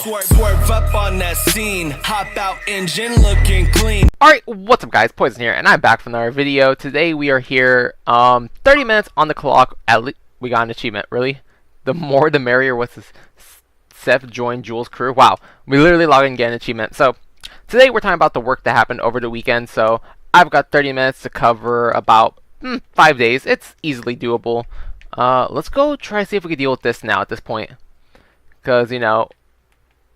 Swerve up on that scene, hop out engine looking clean. Alright, what's up guys, Poison here, and I'm back from another video. Today we are here, 30 minutes on the clock, at least we got an achievement, really? The more the merrier. What's this? Seth joined Jules' crew? Wow, we literally log in and get an achievement. So, today we're talking about the work that happened over the weekend, so I've got 30 minutes to cover about 5 days. It's easily doable. Let's go try to see if we can deal with this now at this point. Because, you know,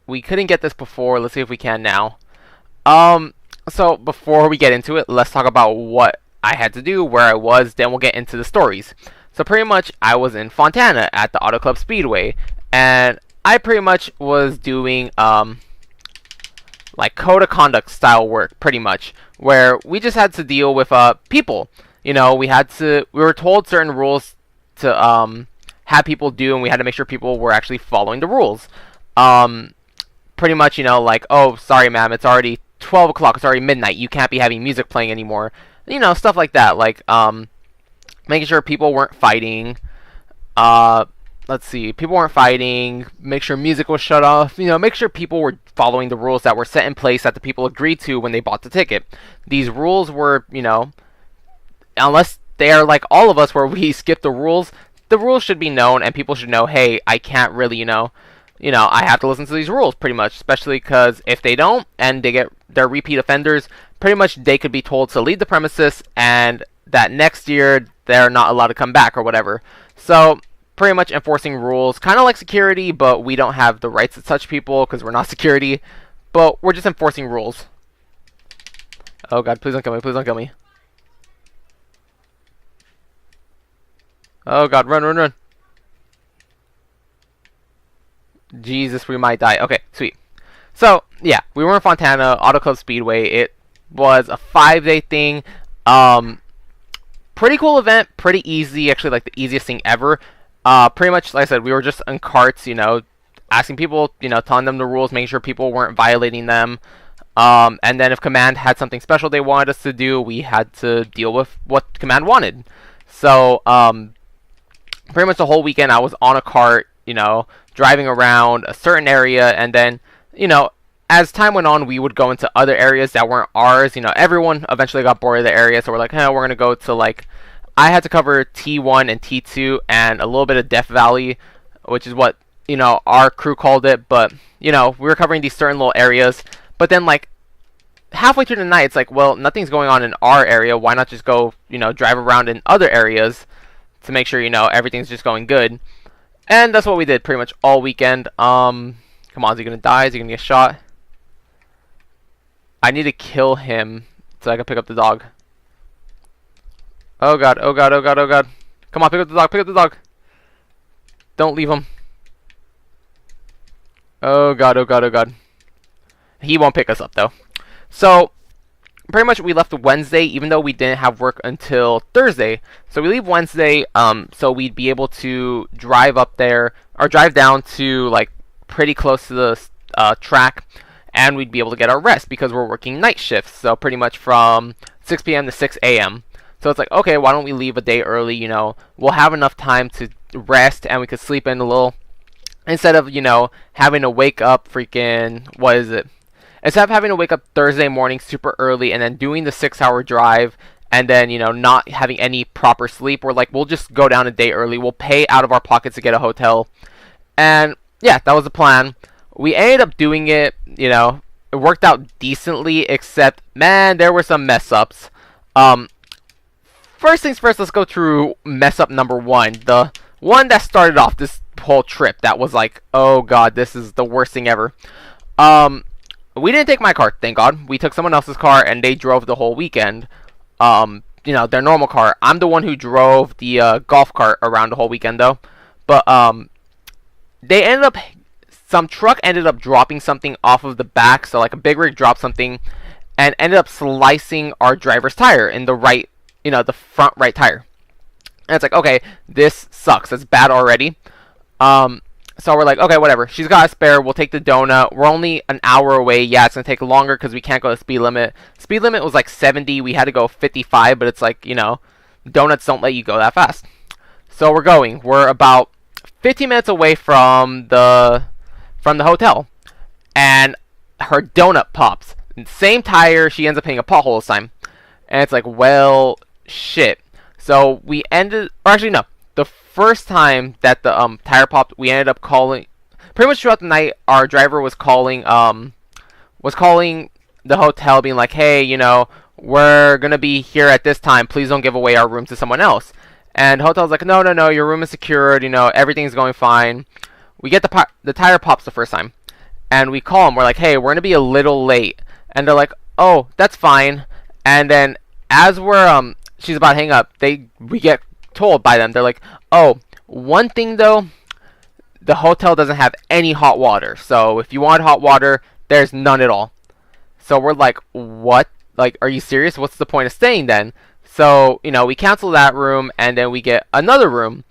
we couldn't get this before. Let's see if we can now. So before we get into it, let's talk about what I had to do, where I was, then we'll get into the stories. So pretty much I was in Fontana at the Auto Club Speedway, and I pretty much was doing like code of conduct style work, pretty much, where we just had to deal with people. You know, we were told certain rules to have people do, and we had to make sure people were actually following the rules. Pretty much, you know, like, oh, sorry, ma'am, it's already 12 o'clock, it's already midnight, you can't be having music playing anymore. You know, stuff like that, like, making sure people weren't fighting, let's see, people weren't fighting, make sure music was shut off, you know, make sure people were following the rules that were set in place that the people agreed to when they bought the ticket. These rules were, you know, unless they are like all of us where we skip the rules should be known, and people should know, hey, I can't really, you know, I have to listen to these rules, pretty much, especially because if they don't, and they're repeat offenders, pretty much they could be told to leave the premises, and that next year, they're not allowed to come back, or whatever. So, pretty much enforcing rules, kind of like security, but we don't have the rights to touch people, because we're not security, but we're just enforcing rules. Oh god, please don't kill me, please don't kill me. Oh god, run, run, run. Jesus, we might die. Okay, sweet. So, yeah, we were in Fontana, Auto Club Speedway. It was a 5-day thing. Pretty cool event, pretty easy, actually like the easiest thing ever. Pretty much, like I said, we were just in carts, you know, asking people, you know, telling them the rules, making sure people weren't violating them. And then if Command had something special they wanted us to do, we had to deal with what Command wanted. So, pretty much the whole weekend I was on a cart, you know, driving around a certain area, and then, you know, as time went on, we would go into other areas that weren't ours. You know, everyone eventually got bored of the area, so we're like, hey, we're going to go to, like, I had to cover T1 and T2 and a little bit of Death Valley, which is what, you know, our crew called it, but, you know, we were covering these certain little areas, but then, like, halfway through the night, it's like, well, nothing's going on in our area, why not just go, you know, drive around in other areas to make sure, you know, everything's just going good. And that's what we did pretty much all weekend. Come on, is he gonna die? Is he gonna get shot? I need to kill him so I can pick up the dog. Oh god, oh god, oh god, oh god. Come on, pick up the dog, pick up the dog. Don't leave him. Oh god, oh god, oh god. He won't pick us up though. So, pretty much we left Wednesday, even though we didn't have work until Thursday. So we leave Wednesday, so we'd be able to drive up there, or drive down to, like, pretty close to the track, and we'd be able to get our rest, because we're working night shifts, so pretty much from 6 p.m. to 6 a.m. So it's like, okay, why don't we leave a day early, you know, we'll have enough time to rest, and we could sleep in a little, instead of, you know, having to wake up freaking, what is it? Instead of having to wake up Thursday morning super early and then doing the 6-hour drive and then, you know, not having any proper sleep, we're like, we'll just go down a day early. We'll pay out of our pockets to get a hotel. And, yeah, that was the plan. We ended up doing it, you know, it worked out decently, except, man, there were some mess-ups. First things first, let's go through mess-up number 1. The one that started off this whole trip that was like, oh, God, this is the worst thing ever. We didn't take my car, thank God. We took someone else's car, and they drove the whole weekend. You know, their normal car. I'm the one who drove the golf cart around the whole weekend, though. But they ended up, some truck ended up dropping something off of the back. So, like, a big rig dropped something, and ended up slicing our driver's tire in the right, you know, the front right tire. And it's like, okay, this sucks. It's bad already. So we're like, okay, whatever. She's got a spare. We'll take the donut. We're only an hour away. Yeah, it's going to take longer because we can't go to speed limit. Speed limit was like 70. We had to go 55, but it's like, you know, donuts don't let you go that fast. So we're going. We're about 15 minutes away from the hotel. and her donut pops. Same tire, she ends up hitting a pothole this time. And it's like, well, shit. So we ended, or actually no, the first time that the tire popped, we ended up calling, pretty much throughout the night, our driver was calling the hotel being like, hey, you know, we're going to be here at this time. Please don't give away our room to someone else. And the hotel's like, no, your room is secured. You know, everything's going fine. We get the tire pops the first time. And we call them. We're like, hey, we're going to be a little late. And they're like, oh, that's fine. And then as we're, she's about to hang up, we get told by them. They're like, oh, one thing though, the hotel doesn't have any hot water. So if you want hot water, there's none at all. So we're like, what? Like, are you serious? What's the point of staying then? So, you know, we cancel that room, and then we get another room.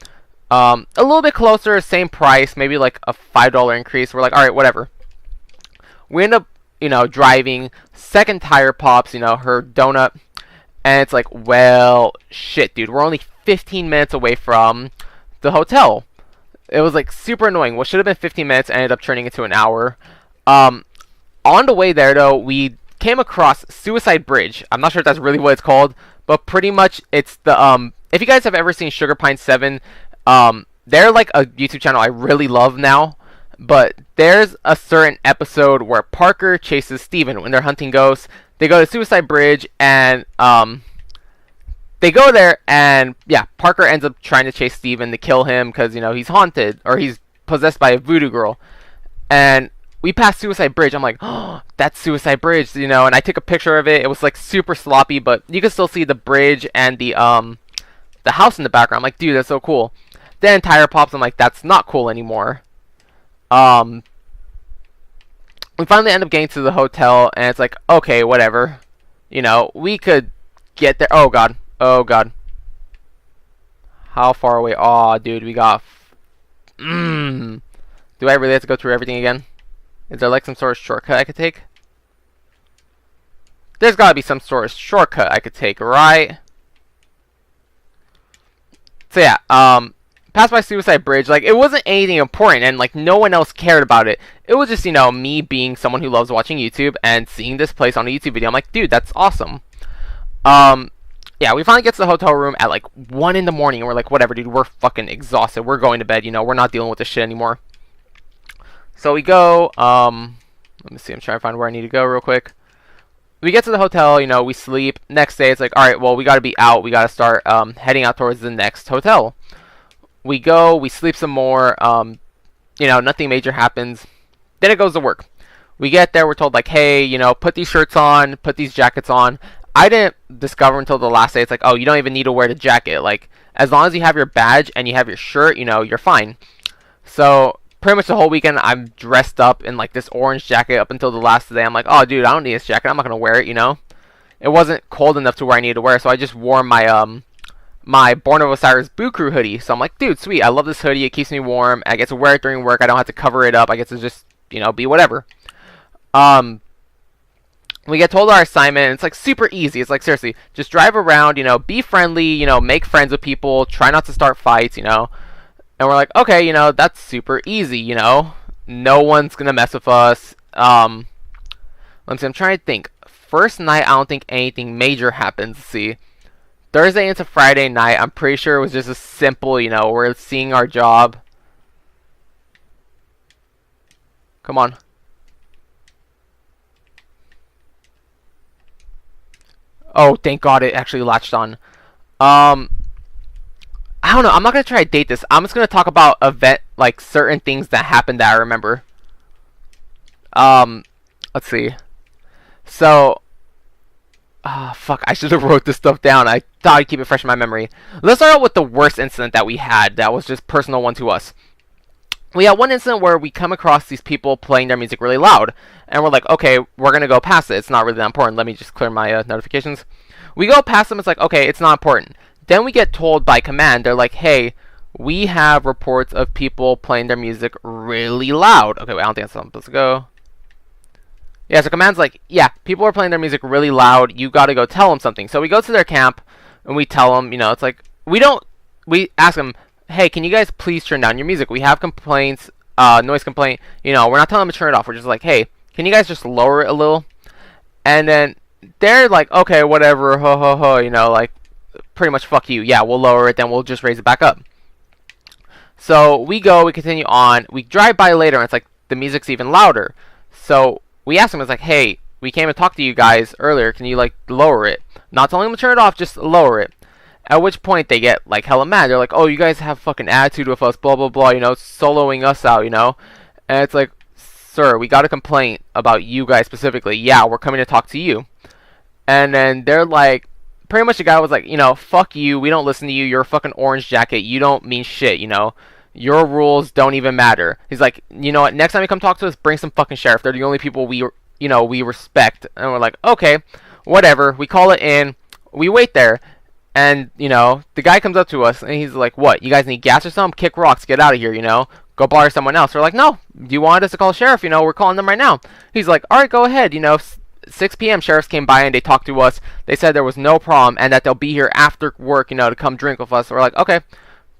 A little bit closer, same price, maybe like a $5 increase. We're like, alright, whatever. We end up, you know, driving. Second tire pops, you know, her donut. And it's like, well, shit, dude. We're only 15 minutes away from the hotel. It was like super annoying. What should have been 15 minutes ended up turning into an hour. On the way there, though, we came across Suicide Bridge. I'm not sure if that's really what it's called, but pretty much it's the if you guys have ever seen Sugar Pine 7, they're like a YouTube channel I really love now. But there's a certain episode where Parker chases Steven when they're hunting ghosts. They go to Suicide Bridge and they go there and yeah, Parker ends up trying to chase Steven to kill him because, you know, he's haunted or he's possessed by a voodoo girl. And we passed Suicide Bridge. I'm like, oh, that's Suicide Bridge, you know, and I took a picture of it. It was like super sloppy, but you can still see the bridge and the house in the background. I'm like, dude, that's so cool. Then tire pops. I'm like, that's not cool anymore. We finally end up getting to the hotel, and it's like, okay, whatever. You know, we could get there. Oh god. Oh god. How far away? Oh, dude, we got. Do I really have to go through everything again? Is there like some sort of shortcut I could take? There's gotta be some sort of shortcut I could take, right? So yeah, passed by Suicide Bridge. Like, it wasn't anything important, and like no one else cared about it. It was just, you know, me being someone who loves watching YouTube and seeing this place on a YouTube video. I'm like, dude, that's awesome. Yeah, we finally get to the hotel room at like 1 in the morning, and we're like, whatever, dude, we're fucking exhausted. We're going to bed, you know, we're not dealing with this shit anymore. So we go, let me see, I'm trying to find where I need to go real quick. We get to the hotel, you know, we sleep. Next day, it's like, alright, well, we gotta be out. We gotta start heading out towards the next hotel. We go, we sleep some more, you know, nothing major happens. Then it goes to work. We get there, we're told, like, hey, you know, put these shirts on, put these jackets on. I didn't discover until the last day, it's like, oh, you don't even need to wear the jacket. Like, as long as you have your badge and you have your shirt, you know, you're fine. So pretty much the whole weekend, I'm dressed up in like this orange jacket up until the last day. I'm like, oh, dude, I don't need this jacket. I'm not gonna wear it, you know. It wasn't cold enough to where I needed to wear it, so I just wore my my Born of Osiris Boo Crew hoodie. So I'm like, dude, sweet. I love this hoodie. It keeps me warm. I get to wear it during work. I don't have to cover it up. I get to just, you know, be whatever. We get told our assignment, and it's like super easy. It's like, seriously, just drive around, you know, be friendly, you know, make friends with people, try not to start fights, you know. And we're like, okay, you know, that's super easy, you know. No one's gonna mess with us. Let me see, I'm trying to think. First night, I don't think anything major happens. Let's see. Thursday into Friday night, I'm pretty sure it was just a simple, you know, we're seeing our job. Come on. Oh, thank God it actually latched on. I don't know. I'm not going to try to date this. I'm just going to talk about like certain things that happened that I remember. Let's see. So, fuck, I should have wrote this stuff down. I thought I'd keep it fresh in my memory. Let's start out with the worst incident that we had that was just personal one to us. We had one incident where we come across these people playing their music really loud. And we're like, okay, we're going to go past it. It's not really that important. Let me just clear my notifications. We go past them. It's like, okay, it's not important. Then we get told by command, they're like, hey, we have reports of people playing their music really loud. Okay, wait, I don't think that's something. Let's go. Yeah, so command's like, yeah, people are playing their music really loud. You got to go tell them something. So we go to their camp, and we tell them, you know, it's like, we ask them, hey, can you guys please turn down your music? We have complaints noise complaint. You know, we're not telling them to turn it off. We're just like, hey, can you guys just lower it a little? And then they're like, okay, whatever, ho ho ho, you know, like, pretty much fuck you. Yeah, we'll lower it, then we'll just raise it back up. So we go, we continue on. We drive by later, and it's like the music's even louder. So we ask them, it's like, hey, we came to talk to you guys earlier. Can you like lower it? Not telling them to turn it off, just lower it. At which point they get like hella mad. They're like, oh, you guys have fucking attitude with us, blah blah blah. You know, soloing us out. You know, and it's like, sir, we got a complaint about you guys specifically. Yeah, we're coming to talk to you. And then they're like, pretty much the guy was like, you know, fuck you. We don't listen to you. You're a fucking orange jacket. You don't mean shit. You know. Your rules don't even matter. He's like, you know what? Next time you come talk to us, bring some fucking sheriff. They're the only people we respect. And we're like, okay, whatever. We call it in. We wait there, and you know, the guy comes up to us and he's like, what? You guys need gas or something? Kick rocks. Get out of here. You know, go bother someone else. We're like, no. Do you want us to call the sheriff? You know, we're calling them right now. He's like, all right, go ahead. You know. 6 p.m. sheriffs came by and they talked to us. They said there was no problem and that they'll be here after work, you know, to come drink with us. So we're like, okay,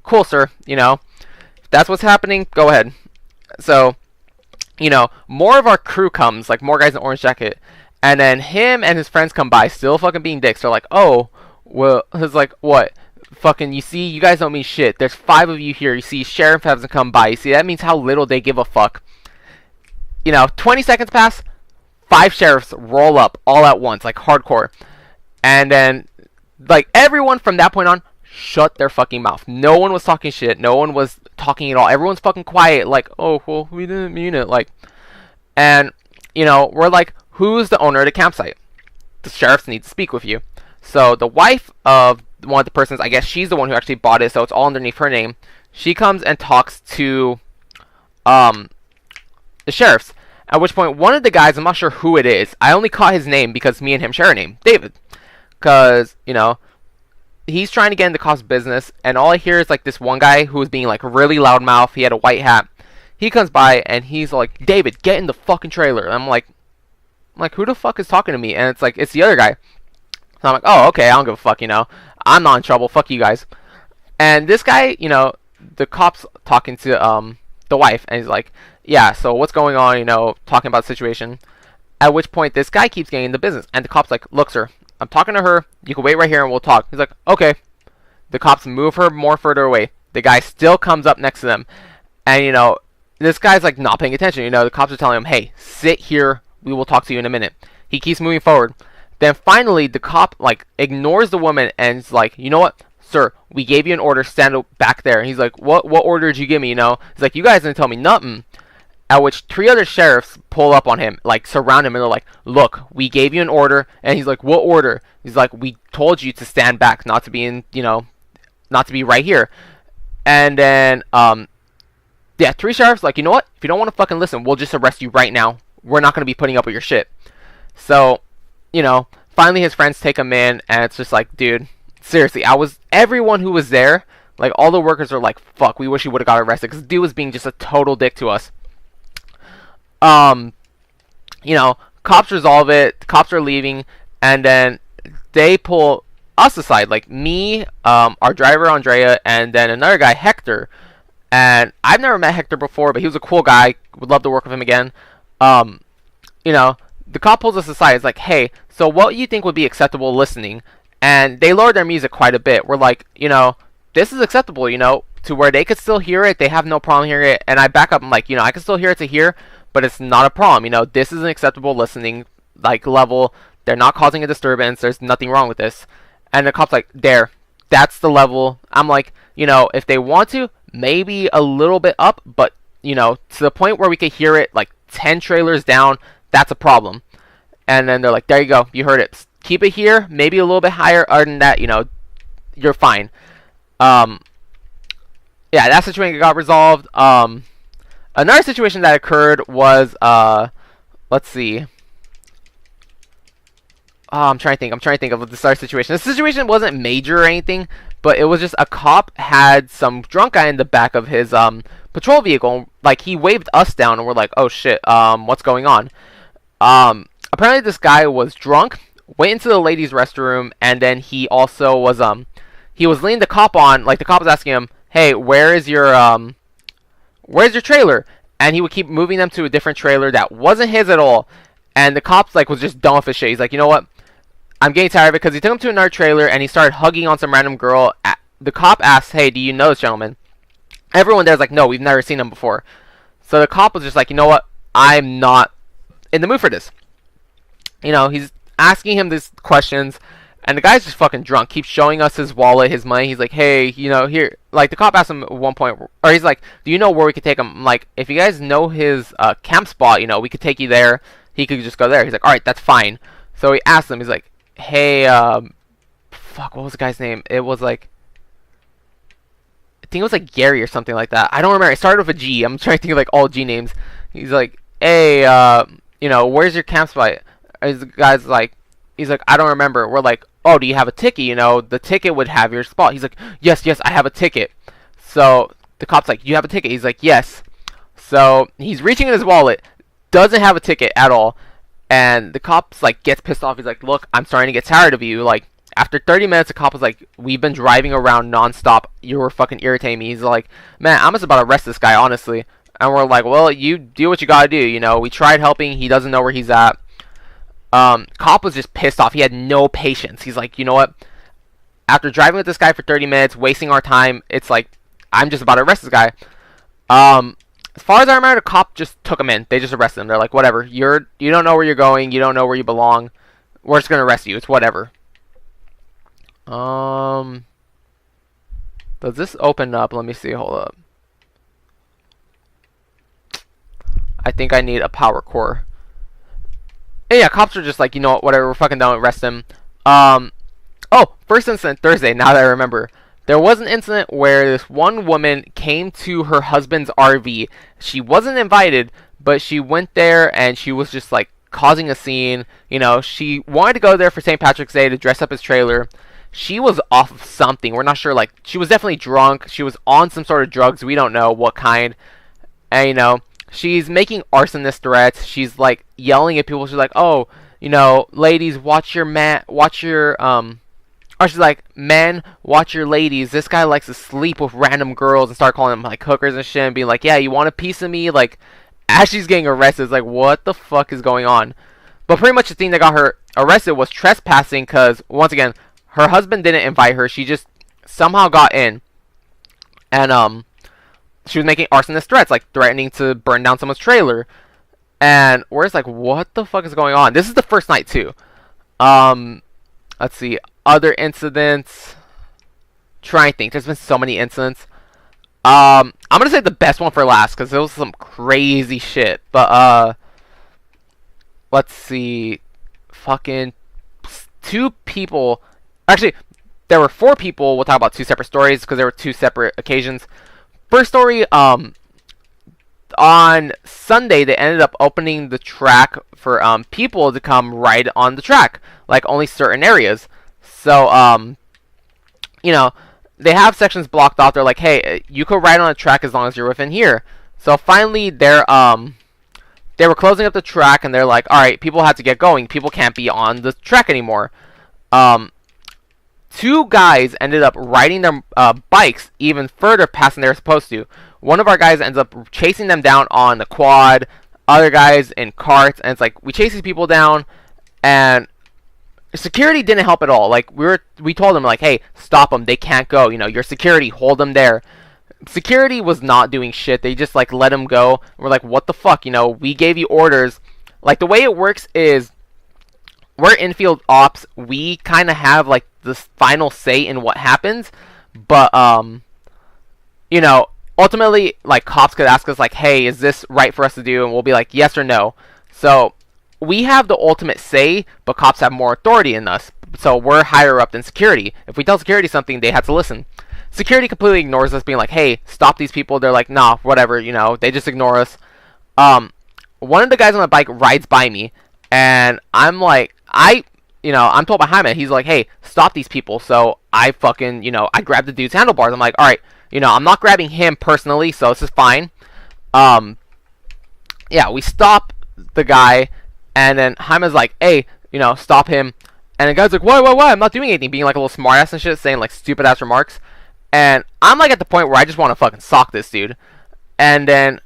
cool, sir. You know. That's what's happening, go ahead. So, you know, more of our crew comes, like more guys in orange jacket, and then him and his friends come by, still fucking being dicks. They're like, oh, well, it's like, what? Fucking, you see, you guys don't mean shit. There's 5 of you here. You see, sheriff hasn't come by. You see, that means how little they give a fuck. You know, 20 seconds pass, 5 sheriffs roll up all at once, like hardcore. And then, like, everyone from that point on, shut their fucking mouth. No one was talking shit. No one was talking at all. Everyone's fucking quiet. Like, oh, well, we didn't mean it. Like, and, you know, we're like, who's the owner of the campsite? The sheriffs need to speak with you. So the wife of one of the persons, I guess she's the one who actually bought it, so it's all underneath her name. She comes and talks to the sheriffs. At which point, one of the guys, I'm not sure who it is. I only caught his name because me and him share a name. David. Because, you know, he's trying to get into cops business, and all I hear is like this one guy who was being like really loudmouth. He had a white hat. He comes by and he's like, David, get in the fucking trailer. And I'm like, who the fuck is talking to me? And it's like, it's the other guy. So I'm like, oh, okay, I don't give a fuck, you know. I'm not in trouble. Fuck you guys. And this guy, you know, the cop's talking to the wife, and he's like, yeah, so what's going on, you know, talking about the situation. At which point this guy keeps getting into business, and the cop's like, look, sir, I'm talking to her. You can wait right here and we'll talk. He's like, okay. The cops move her more further away. The guy still comes up next to them. And, you know, this guy's like not paying attention. You know, the cops are telling him, hey, sit here. We will talk to you in a minute. He keeps moving forward. Then finally, the cop like ignores the woman and is like, you know what, sir, we gave you an order. Stand back there. And he's like, what order did you give me? You know, he's like, you guys didn't tell me nothing. At which 3 other sheriffs pull up on him, like surround him, and they're like, look, we gave you an order. And he's like, what order? He's like, we told you to stand back, not to be in, you know, not to be right here. And then, yeah, 3 sheriffs like, you know what? If you don't want to fucking listen, we'll just arrest you right now. We're not going to be putting up with your shit. So, you know, finally his friends take him in, and it's just like, dude, seriously, everyone who was there, like all the workers are like, fuck, we wish he would have got arrested, because dude was being just a total dick to us. You know, cops resolve it, cops are leaving, and then they pull us aside, like me, our driver Andrea, and then another guy, Hector. And I've never met Hector before, but he was a cool guy, would love to work with him again. You know, the cop pulls us aside, it's like, hey, so what you think would be acceptable listening? And they lowered their music quite a bit. We're like, you know, this is acceptable, you know, to where they could still hear it, they have no problem hearing it. And I back up, I'm like, you know, I can still hear it to here, but it's not a problem. You know, this is an acceptable listening, like, level. They're not causing a disturbance. There's nothing wrong with this. And the cop's like, there, that's the level. I'm like, you know, if they want to, maybe a little bit up, but, you know, to the point where we could hear it, like, 10 trailers down, that's a problem. And then they're like, there you go, you heard it. Keep it here, maybe a little bit higher. Other than that, you know, you're fine. Yeah, that situation got resolved. Another situation that occurred was, let's see. I'm trying to think of the start situation. The situation wasn't major or anything, but it was just a cop had some drunk guy in the back of his patrol vehicle. Like, he waved us down, and we're like, oh shit, what's going on? Apparently this guy was drunk, went into the ladies' restroom, and then he also was he was leaning the cop on, like the cop was asking him, hey, where's your trailer? and he would keep moving them to a different trailer that wasn't his at all. And the cops like was just done with his shit. He's like, you know what? I'm getting tired of it, because he took him to another trailer and he started hugging on some random girl. The cop asked, hey, do you know this gentleman? Everyone there's like, no, we've never seen him before. So the cop was just like, you know what? I'm not in the mood for this. You know, he's asking him these questions, and the guy's just fucking drunk. Keeps showing us his wallet, his money. He's like, hey, you know, here. Like, the cop asked him at one point, or he's like, do you know where we could take him? I'm like, if you guys know his camp spot, you know, we could take you there. He could just go there. He's like, all right, that's fine. So he asked him, he's like, hey, fuck, what was the guy's name? It was like, I think it was like Gary or something like that. I don't remember. It started with a G. I'm trying to think of like all G names. He's like, hey, you know, where's your camp spot? The guy's like, he's like, I don't remember. We're like, oh, do you have a ticket? You know, the ticket would have your spot. He's like, yes, I have a ticket. So the cop's like, you have a ticket? He's like, yes. So he's reaching in his wallet, doesn't have a ticket at all. And the cop's like gets pissed off. He's like, look, I'm starting to get tired of you. Like, after 30 minutes, the cop was like, we've been driving around nonstop. You were fucking irritating me. He's like, man, I'm just about to arrest this guy, honestly. And we're like, well, you do what you gotta do. You know, we tried helping. He doesn't know where he's at. Cop was just pissed off. He had no patience. He's like, you know what? After driving with this guy for 30 minutes, wasting our time, it's like, I'm just about to arrest this guy. As far as I remember, the cop just took him in. They just arrested him. They're like, whatever. You don't know where you're going. You don't know where you belong. We're just gonna arrest you. It's whatever. Does this open up? Let me see. Hold up. I think I need a power core. And yeah, cops are just like, you know what, whatever. We're fucking done. Arrest him. Oh, first incident Thursday. Now that I remember. There was an incident where this one woman came to her husband's RV. She wasn't invited, but she went there and she was just like causing a scene. You know, she wanted to go there for St. Patrick's Day to dress up his trailer. She was off of something. We're not sure. Like, she was definitely drunk. She was on some sort of drugs. We don't know what kind. And, you know, she's making arsonist threats. She's like yelling at people. She's like, oh, you know, ladies, watch your or she's like, men, watch your ladies. This guy likes to sleep with random girls, and start calling them like hookers and shit, and being like, yeah, you want a piece of me? Like, as she's getting arrested, it's like, what the fuck is going on? But pretty much the thing that got her arrested was trespassing, because, once again, her husband didn't invite her. She just somehow got in. And, she was making arsonist threats, like threatening to burn down someone's trailer. And we're just like, what the fuck is going on? This is the first night, too. Let's see. Other incidents. Try and think. There's been so many incidents. I'm gonna say the best one for last, because there was some crazy shit. But, let's see. Fucking 2 people. Actually, there were 4 people. We'll talk about 2 separate stories, because there were 2 separate occasions. First story, on Sunday, they ended up opening the track for people to come ride on the track, like only certain areas. So, you know, they have sections blocked off. They're like, hey, you could ride on the track as long as you're within here. So finally, they were closing up the track, and they're like, all right, people have to get going. People can't be on the track anymore. 2 guys ended up riding their bikes even further past than they were supposed to. One of our guys ends up chasing them down on the quad. Other guys in carts, and it's like, we chase these people down, and security didn't help at all. Like, we told them, like, hey, stop them. They can't go. You know, your security, hold them there. Security was not doing shit. They just, like, let them go. We're like, what the fuck? You know, we gave you orders. Like, the way it works is, we're infield ops. We kind of have, like, the final say in what happens. But, you know, ultimately, like, cops could ask us, like, hey, is this right for us to do? And we'll be like, yes or no. So, we have the ultimate say, but cops have more authority in us. So we're higher up than security. If we tell security something, they have to listen. Security completely ignores us, being like, hey, stop these people. They're like, nah, whatever, you know, they just ignore us. One of the guys on the bike rides by me, and I'm like, I'm told by Jaime, he's like, hey, stop these people. So I fucking, you know, I grab the dude's handlebars. I'm like, all right, you know, I'm not grabbing him personally, so this is fine. Yeah, we stop the guy. And then Jaime's like, hey, you know, stop him. And the guy's like, why? I'm not doing anything. Being like a little smartass and shit, saying like stupid ass remarks. And I'm like at the point where I just want to fucking sock this dude. And then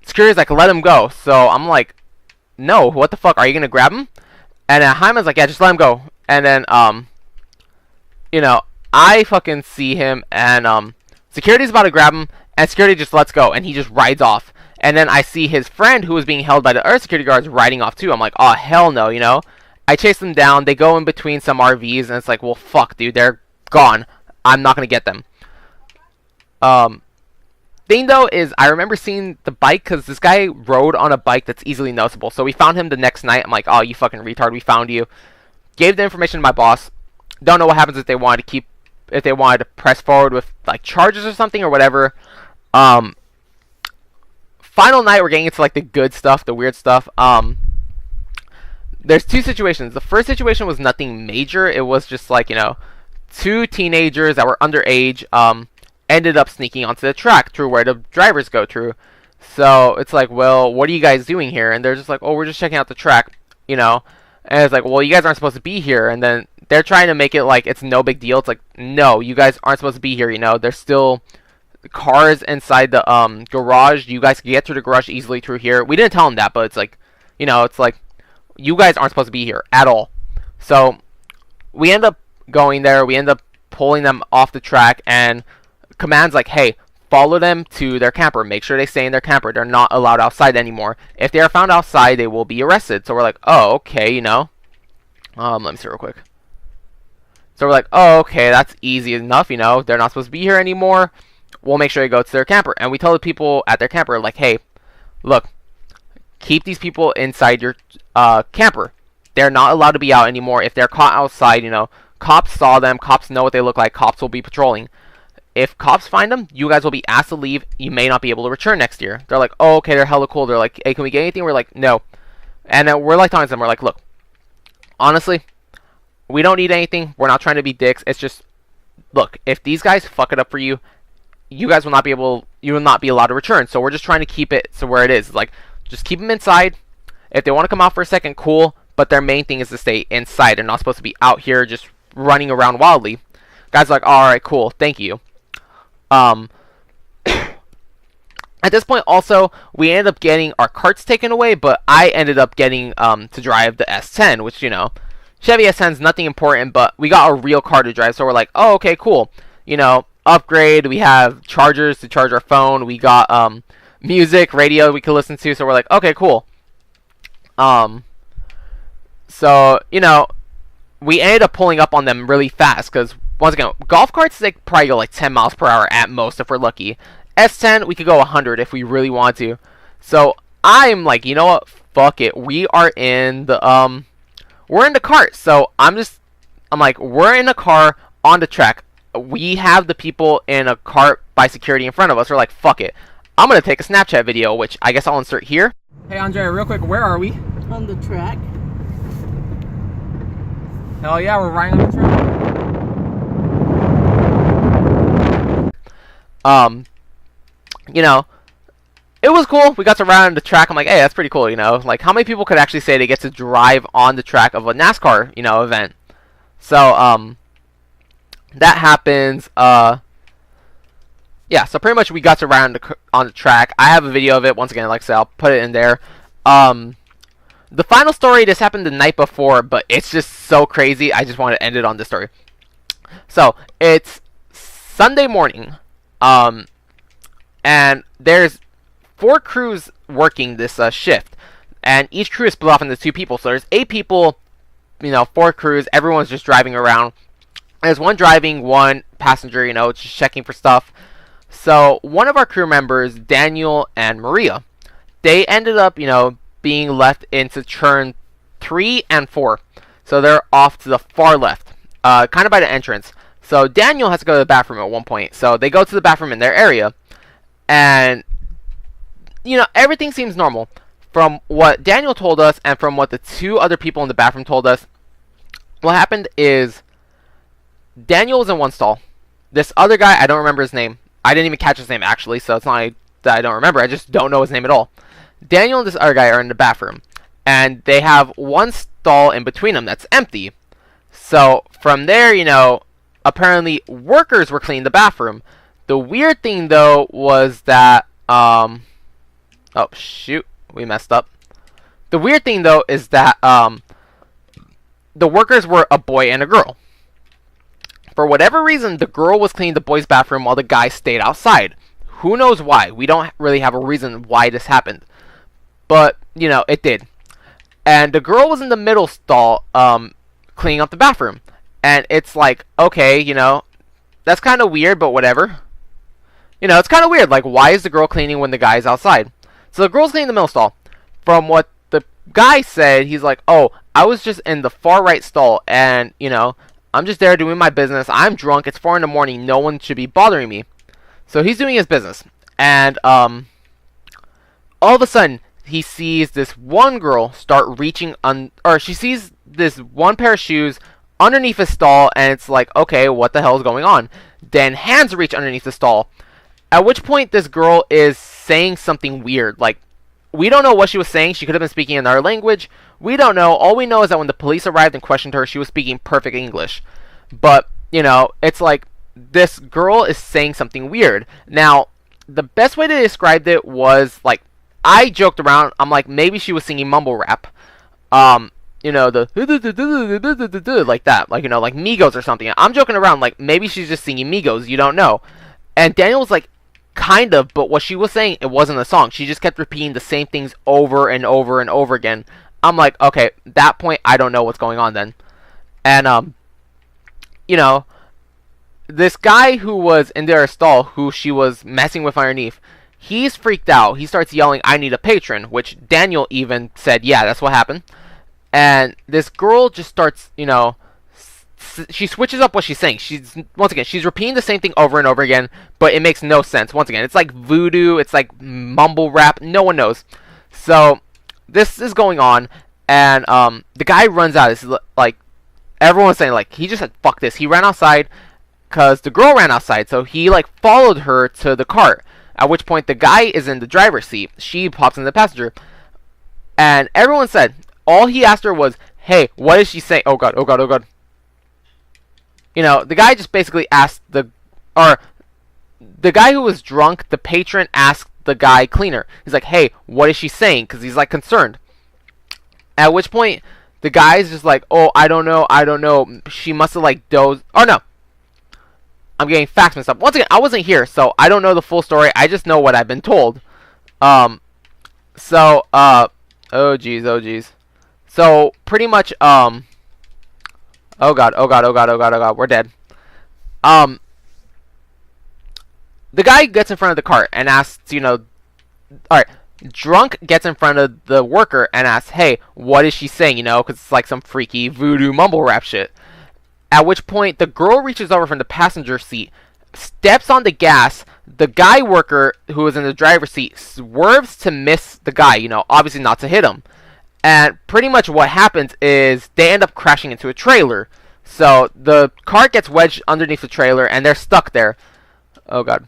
security's like, let him go. So I'm like, no, what the fuck? Are you gonna grab him? And then Hyman's like, yeah, just let him go. And then you know, I fucking see him, and security's about to grab him, and security just lets go, and he just rides off. And then I see his friend, who was being held by the other security guards, riding off too. I'm like, oh, hell no, you know? I chase them down. They go in between some RVs, and it's like, well, fuck, dude. They're gone. I'm not going to get them. Thing, though, is I remember seeing the bike, because this guy rode on a bike that's easily noticeable. So we found him the next night. I'm like, oh, you fucking retard. We found you. Gave the information to my boss. Don't know what happens if they wanted to press forward with, like, charges or something or whatever. Final night, we're getting into like the good stuff, the weird stuff. There's two situations. The first situation was nothing major. It was just like, you know, two teenagers that were underage ended up sneaking onto the track through where the drivers go through. So it's like, well, what are you guys doing here? And they're just like, oh, we're just checking out the track, you know. And it's like, well, you guys aren't supposed to be here. And then they're trying to make it like it's no big deal. It's like, no, you guys aren't supposed to be here, you know. There's still cars inside the garage. You guys can get through the garage easily through here. We didn't tell them that, but it's like, you know, it's like, you guys aren't supposed to be here at all. So we end up going there. We end up pulling them off the track, and command's like, hey, follow them to their camper. Make sure they stay in their camper. They're not allowed outside anymore. If they are found outside, they will be arrested. So we're like, oh, okay, you know. Let me see real quick. So we're like, oh, okay, that's easy enough, you know. They're not supposed to be here anymore. We'll make sure they go to their camper. And we tell the people at their camper, like, hey, look, keep these people inside your camper. They're not allowed to be out anymore. If they're caught outside, you know, cops saw them. Cops know what they look like. Cops will be patrolling. If cops find them, you guys will be asked to leave. You may not be able to return next year. They're like, oh, okay, they're hella cool. They're like, hey, can we get anything? We're like, no. And then we're like talking to them. We're like, look, honestly, we don't need anything. We're not trying to be dicks. It's just, look, if these guys fuck it up for you, you guys will not be able, you will not be allowed to return. So we're just trying to keep it to where it is. Like, just keep them inside. If they want to come out for a second, cool. But their main thing is to stay inside. They're not supposed to be out here just running around wildly. Guys are like, all right, cool, thank you. At this point, also, we ended up getting our carts taken away, but I ended up getting to drive the S10, which, you know, Chevy S10 is nothing important, but we got a real car to drive, so we're like, oh, okay, cool. You know, upgrade, we have chargers to charge our phone, we got music, radio we could listen to, so we're like, okay, cool. So, you know, we ended up pulling up on them really fast, because, once again, golf carts, they probably go like 10 miles per hour at most if we're lucky. S10, we could go 100 if we really want to. So, I'm like, you know what, fuck it, we are in the, we're in the cart, so I'm like, we're in a car on the track. We have the people in a cart by security in front of us. We're like, fuck it. I'm going to take a Snapchat video, which I guess I'll insert here. Hey, Andrea, real quick, where are we? On the track. Hell yeah, we're riding on the track. You know, it was cool. We got to ride on the track. I'm like, hey, that's pretty cool, you know. Like, how many people could actually say they get to drive on the track of a NASCAR, you know, event? So, that happens. Yeah, so pretty much we got to ride on the track. I have a video of it. Once again, like I said, I'll put it in there. The final story, this happened the night before, but it's just so crazy. I just want to end it on this story. So, it's Sunday morning. And there's 4 crews working this shift. And each crew is split off into 2 people. So there's 8 people, you know, 4 crews. Everyone's just driving around. There's one driving, one passenger, you know, just checking for stuff. So one of our crew members, Daniel and Maria, they ended up, you know, being left into turn 3 and 4. So they're off to the far left, kind of by the entrance. So Daniel has to go to the bathroom at one point. So they go to the bathroom in their area. And, you know, everything seems normal. From what Daniel told us and from what the 2 other people in the bathroom told us, what happened is Daniel was in one stall. This other guy, I don't remember his name. I didn't even catch his name, actually, so it's not like that I don't remember. I just don't know his name at all. Daniel and this other guy are in the bathroom. And they have one stall in between them that's empty. So, from there, you know, apparently workers were cleaning the bathroom. The weird thing, though, was that, Oh, shoot. We messed up. The weird thing, though, is that the workers were a boy and a girl. For whatever reason, the girl was cleaning the boys' bathroom while the guy stayed outside. Who knows why? We don't really have a reason why this happened. But, you know, it did. And the girl was in the middle stall cleaning up the bathroom. And it's like, okay, you know, that's kind of weird, but whatever. You know, it's kind of weird. Like, why is the girl cleaning when the guy's outside? So the girl's cleaning the middle stall. From what the guy said, he's like, oh, I was just in the far right stall. And, you know, I'm just there doing my business. I'm drunk. It's 4 in the morning. No one should be bothering me. So he's doing his business. And all of a sudden, he sees this one girl start reaching or she sees this one pair of shoes underneath a stall, and it's like, okay, what the hell is going on? Then hands reach underneath the stall, at which point this girl is saying something weird. Like, we don't know what she was saying. She could have been speaking in our language. We don't know. All we know is that when the police arrived and questioned her, she was speaking perfect English. But, you know, it's like, this girl is saying something weird. Now, the best way to describe it was, like, I joked around. I'm like, maybe she was singing mumble rap. You know, the like that. Like, you know, like Migos or something. I'm joking around, like, maybe she's just singing Migos. You don't know. And Daniel was like, kind of, but what she was saying, it wasn't a song. She just kept repeating the same things over and over and over again. I'm like, okay, that point, I don't know what's going on then. And, you know, this guy who was in their stall, who she was messing with underneath, he's freaked out. He starts yelling, I need a patron, which Daniel even said, yeah, that's what happened. And this girl just starts, you know, she switches up what she's saying. Once again, she's repeating the same thing over and over again, but it makes no sense. Once again, it's like voodoo, it's like mumble rap, no one knows. So, this is going on, and the guy runs out. This is like, everyone's saying, like, he just said, fuck this. He ran outside, because the girl ran outside, so he, like, followed her to the cart. At which point, the guy is in the driver's seat. She pops in the passenger. And everyone said, all he asked her was, hey, what is she saying? Oh god, oh god, oh god. You know, the guy just basically asked the guy who was drunk, the patron asked the guy cleaner. He's like, hey, what is she saying? Because he's, like, concerned. At which point, the guy's just like, oh, I don't know. She must have, like, dozed. Oh, no. I'm getting facts mixed up. Once again, I wasn't here, so I don't know the full story. I just know what I've been told. Oh, jeez. So, pretty much, oh god, we're dead. The guy gets in front of the cart and asks, you know, alright, drunk gets in front of the worker and asks, hey, what is she saying, you know, because it's like some freaky voodoo mumble rap shit. At which point, the girl reaches over from the passenger seat, steps on the gas, the guy worker who was in the driver's seat swerves to miss the guy, you know, obviously not to hit him. And pretty much what happens is they end up crashing into a trailer. So the cart gets wedged underneath the trailer and they're stuck there. Oh god.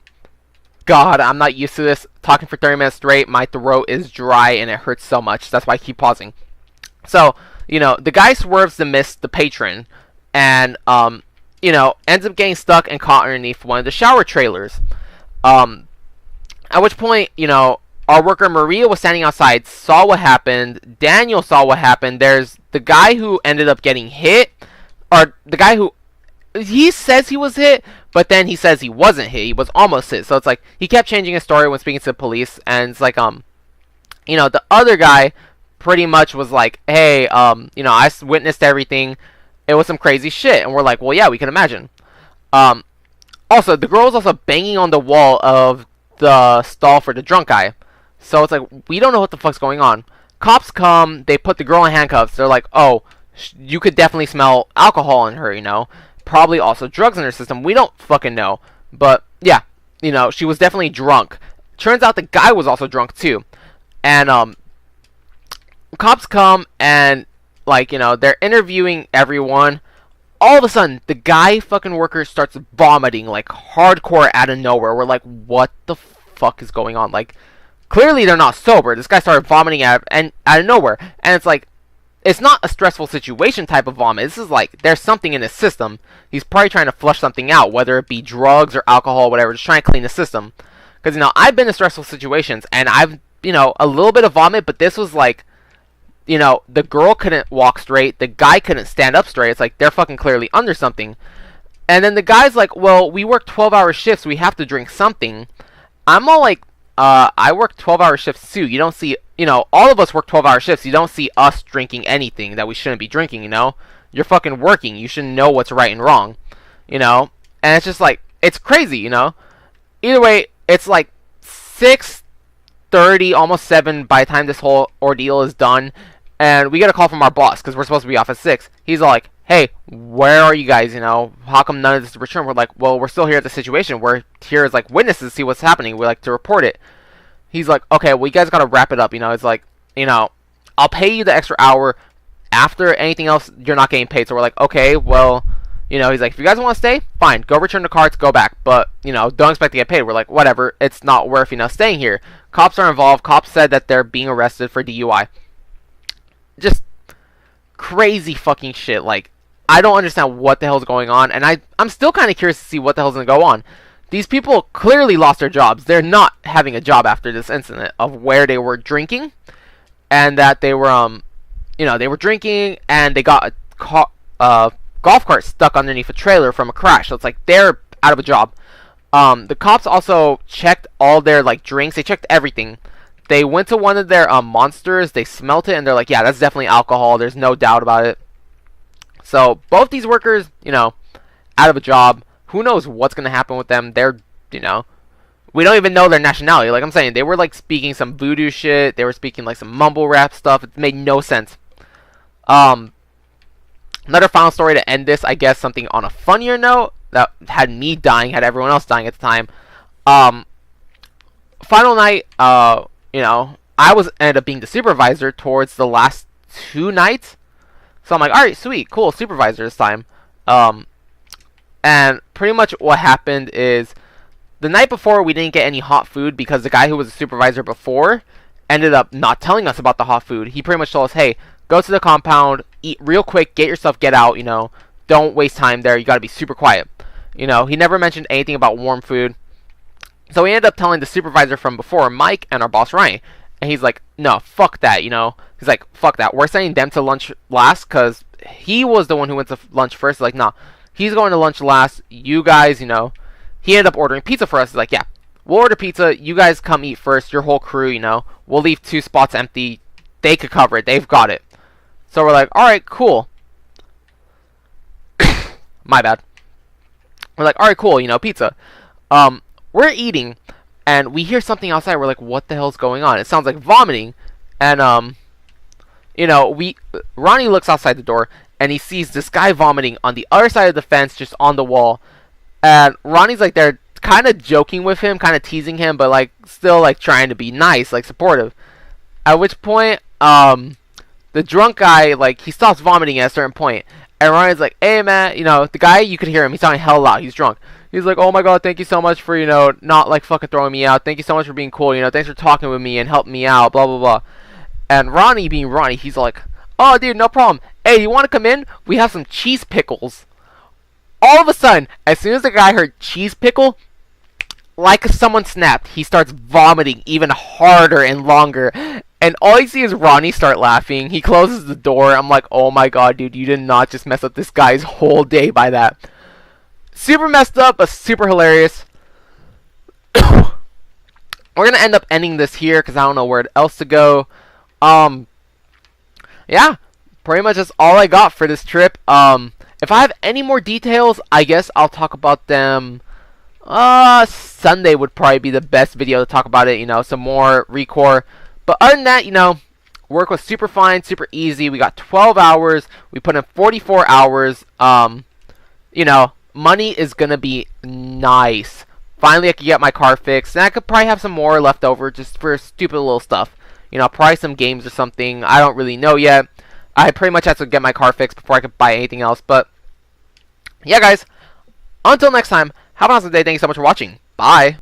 God, I'm not used to this. Talking for 30 minutes straight, my throat is dry and it hurts so much. That's why I keep pausing. So, you know, the guy swerves to miss the patron. And, you know, ends up getting stuck and caught underneath one of the shower trailers. At which point, you know, our worker Maria was standing outside, saw what happened. Daniel saw what happened. There's the guy who ended up getting hit, or the guy who, he says he was hit, but then he says he wasn't hit. He was almost hit. So it's like, he kept changing his story when speaking to the police, and it's like, you know, the other guy pretty much was like, hey, you know, I witnessed everything. It was some crazy shit. And we're like, well, yeah, we can imagine. Also, the girl was also banging on the wall of the stall for the drunk guy. So it's like, we don't know what the fuck's going on. Cops come, they put the girl in handcuffs. They're like, oh, you could definitely smell alcohol in her, you know. Probably also drugs in her system. We don't fucking know. But, yeah, you know, she was definitely drunk. Turns out the guy was also drunk, too. And, cops come and, like, you know, they're interviewing everyone. All of a sudden, the guy fucking worker starts vomiting, like, hardcore out of nowhere. We're like, what the fuck is going on? Like, clearly they're not sober. This guy started vomiting out of nowhere. And it's like, it's not a stressful situation type of vomit. This is like, there's something in his system. He's probably trying to flush something out, whether it be drugs or alcohol, whatever, just trying to clean the system. Because, you know, I've been in stressful situations, and I've a little bit of vomit, but this was like, the girl couldn't walk straight, the guy couldn't stand up straight. It's like they're fucking clearly under something. And then the guy's like, well, we work 12-hour shifts, we have to drink something. I'm all like, I work 12-hour shifts too. You don't see, all of us work 12-hour shifts. You don't see us drinking anything that we shouldn't be drinking, You're fucking working. You should know what's right and wrong, And it's just like, it's crazy, Either way, it's like 6:30, almost 7 by the time this whole ordeal is done. And we get a call from our boss, because we're supposed to be off at 6. He's all like, hey, where are you guys, How come none of this is returned? We're like, well, we're still here at the situation. We're here as, like, witnesses to see what's happening. We like to report it. He's like, okay, well, you guys gotta wrap it up, It's like, I'll pay you the extra hour. After anything else, you're not getting paid. So we're like, okay, well, he's like, if you guys want to stay, fine. Go return the cards, go back. But, don't expect to get paid. We're like, whatever. It's not worth, staying here. Cops are involved. Cops said that they're being arrested for DUI. Just crazy fucking shit. Like, I don't understand what the hell's going on. And I'm still kind of curious to see what the hell's going to go on. These people clearly lost their jobs. They're not having a job after this incident of where they were drinking. And that they were, they were drinking and they got a golf cart stuck underneath a trailer from a crash. So it's like they're out of a job. The cops also checked all their like drinks. They checked everything. They went to one of their monsters. They smelt it and they're like, yeah, that's definitely alcohol. There's no doubt about it. So both these workers, out of a job. Who knows what's gonna happen with them? They're, we don't even know their nationality. Like I'm saying, they were like speaking some voodoo shit. They were speaking like some mumble rap stuff. It made no sense. Another final story to end this, I guess, something on a funnier note that had me dying, had everyone else dying at the time. Final night, I ended up being the supervisor towards the last 2 nights. So I'm like, alright, sweet, cool, supervisor this time. And pretty much what happened is, the night before we didn't get any hot food because the guy who was the supervisor before ended up not telling us about the hot food. He pretty much told us, hey, go to the compound, eat real quick, get your stuff, get out, don't waste time there, you gotta be super quiet. He never mentioned anything about warm food. So we ended up telling the supervisor from before, Mike, and our boss, Ryan. And he's like, no, fuck that, He's like, fuck that. We're sending them to lunch last because he was the one who went to lunch first. Like, nah, he's going to lunch last. You guys, He ended up ordering pizza for us. He's like, yeah, we'll order pizza. You guys come eat first. Your whole crew, We'll leave 2 spots empty. They could cover it. They've got it. So we're like, alright, cool. My bad. We're like, alright, cool, pizza. We're eating, and we hear something outside. We're like, what the hell's going on? It sounds like vomiting. And, Ronnie looks outside the door, and he sees this guy vomiting on the other side of the fence, just on the wall. And Ronnie's like, they're kind of joking with him, kind of teasing him, but, like, still, like, trying to be nice, like, supportive. At which point, the drunk guy, like, he stops vomiting at a certain point. And Ronnie's like, hey, man, the guy, you could hear him. He's sounding hell loud. He's drunk. He's like, oh, my God, thank you so much for, not, like, fucking throwing me out. Thank you so much for being cool. Thanks for talking with me and helping me out, blah, blah, blah. And Ronnie, being Ronnie, he's like, oh, dude, no problem. Hey, you want to come in? We have some cheese pickles. All of a sudden, as soon as the guy heard cheese pickle, like someone snapped, he starts vomiting even harder and longer. And all you see is Ronnie start laughing. He closes the door. I'm like, oh my God, dude, you did not just mess up this guy's whole day by that. Super messed up, but super hilarious. We're going to end up ending this here because I don't know where else to go. Yeah, pretty much that's all I got for this trip. If I have any more details, I guess I'll talk about them. Sunday would probably be the best video to talk about it, some more ReCore. But other than that, work was super fine, super easy. We got 12 hours. We put in 44 hours. Money is going to be nice. Finally, I could get my car fixed. And I could probably have some more left over just for stupid little stuff. Probably some games or something. I don't really know yet. I pretty much have to get my car fixed before I could buy anything else. But, yeah, guys. Until next time, have an awesome day. Thank you so much for watching. Bye.